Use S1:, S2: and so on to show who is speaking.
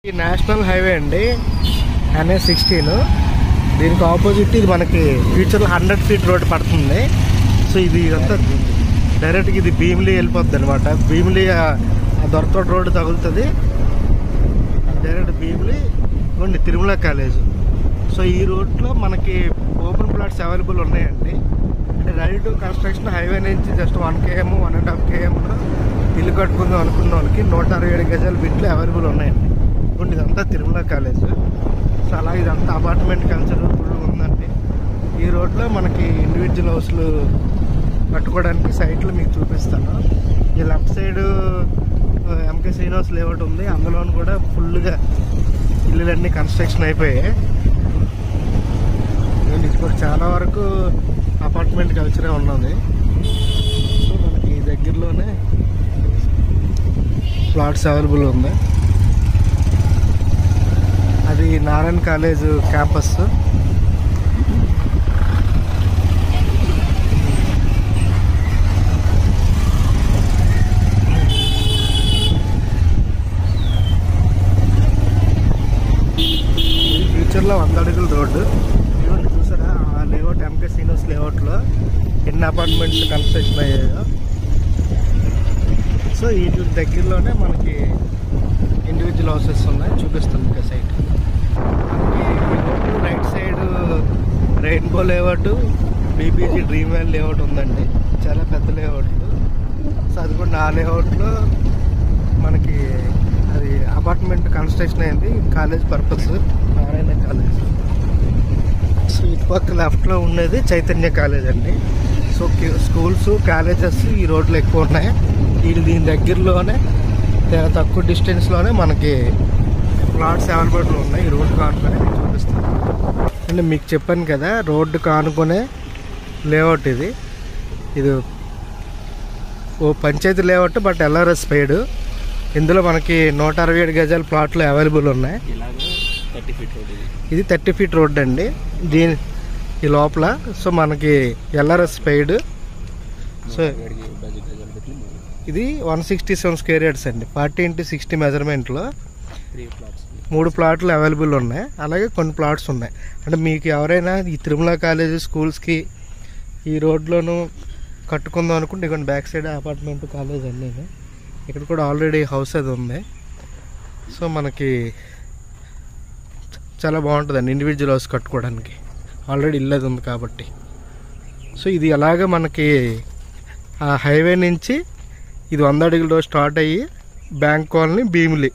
S1: ఈ national highway అండి NH16. దీనికి ఆపోజిట్ ఇది మనకి ఫ్యూచర్లో 100 feet రోడ్ పడుతుంది. సో ఇది అంతా డైరెక్ట్గా ఇది భీమిలి వెళ్ళిపోద్ది అనమాట. భీమిలి దొరతోట రోడ్డు తగులుతుంది డైరెక్ట్ భీమిలి కొన్ని తిరుమల కాలేజ్. సో ఈ రోడ్లో మనకి ఓపెన్ ప్లాట్స్ అవైలబుల్ ఉన్నాయండి. అంటే రెడీ టు కన్స్ట్రక్షన్ హైవే నుంచి జస్ట్ 1 km 1.5 kmలో ఇల్లు కట్టుకుందాం అనుకున్న వాళ్ళకి 167 గజాల బిట్లు అవైలబుల్ ఉన్నాయండి. ఇదంతా తిరుమల కాలేజ్. సో అలా ఇదంతా అపార్ట్మెంట్ కల్చర్ ఫుల్ ఉందండి. ఈ రోడ్లో మనకి ఇండివిజువల్ హౌస్లు కట్టుకోవడానికి సైట్లు మీకు చూపిస్తాను. ఈ left side MK Srinivas layout ఉంది. అందులో కూడా ఫుల్గా ఇల్లులన్నీ కన్స్ట్రక్షన్ అయిపోయాయి. ఇప్పుడు చాలా వరకు అపార్ట్మెంట్ కల్చరే ఉన్నది. సో మనకి దగ్గరలోనే ప్లాట్స్ అవైలబుల్ ఉంది. అది నారాయణ కాలేజ్ క్యాంపస్. ఫ్యూచర్లో 100 అడుగుల రోడ్డు. ఇవ్వండి చూసారా ఆ లేఅవుట్ MK శ్రీనివాస్ లేఅవుట్లో ఎన్ని అపార్ట్మెంట్స్ కన్స్ట్రక్షన్ అయ్యాయో. సో వీటి దగ్గరలోనే మనకి ఇండివిజువల్ హౌసెస్ ఉన్నాయి. చూపిస్తాను ఇంకా site. Right side rainbow layout, BBG dream valley layout ఉందండి. చాలా పెద్ద లేఅవుట్. సో అది కూడా ఆ లేఅవుట్లో మనకి అది అపార్ట్మెంట్ కన్స్ట్రక్షన్ అయింది college purpose, Narayana college. So ఇటు పక్క లెఫ్ట్లో ఉండేది చైతన్య కాలేజ్ అండి. సో స్కూల్స్ కాలేజెస్ ఈ రోడ్లో ఎక్కువ ఉన్నాయి. దీని దగ్గరలోనే చాలా తక్కువ డిస్టెన్స్లోనే మనకి ప్లాట్స్ అవైలబుల్ ఉన్నాయి. ఈ రోడ్డు కానుకొని మీకు చూపిస్తాను. అంటే మీకు చెప్పాను కదా రోడ్డు కానుకునే లేఅవుట్ ఇది. ఇది ఓ panchayati layout but LRS side. ఇందులో మనకి 167 గజాల ప్లాట్లు అవైలబుల్ ఉన్నాయి. ఇది 30 feet రోడ్ అండి ఈ లోపల. సో మనకి LRS సైడ్. సో ఇది 167 square yards అండి. 40 into 60 మెజర్మెంట్లో 3 ప్లాట్లు అవైలబుల్ ఉన్నాయి. అలాగే కొన్ని ప్లాట్స్ ఉన్నాయి. అంటే మీకు ఎవరైనా ఈ తిరుమల కాలేజ్ స్కూల్స్కి ఈ రోడ్లోనూ కట్టుకుందాం అనుకుంటే ఇక్కడ బ్యాక్ సైడ్ అపార్ట్మెంట్ కాలేజ్ అన్నీ. ఇక్కడ కూడా ఆల్రెడీ హౌస్ అది ఉంది. సో మనకి చాలా బాగుంటుందండి ఇండివిజువల్ హౌస్ కట్టుకోవడానికి. ఆల్రెడీ ఇల్లు అది ఉంది కాబట్టి. సో ఇది అలాగే మనకి ఆ హైవే నుంచి ఇది 100 అడుగుల రోడ్ స్టార్ట్ అయ్యి బ్యాంక్ కాలనీ భీమిలి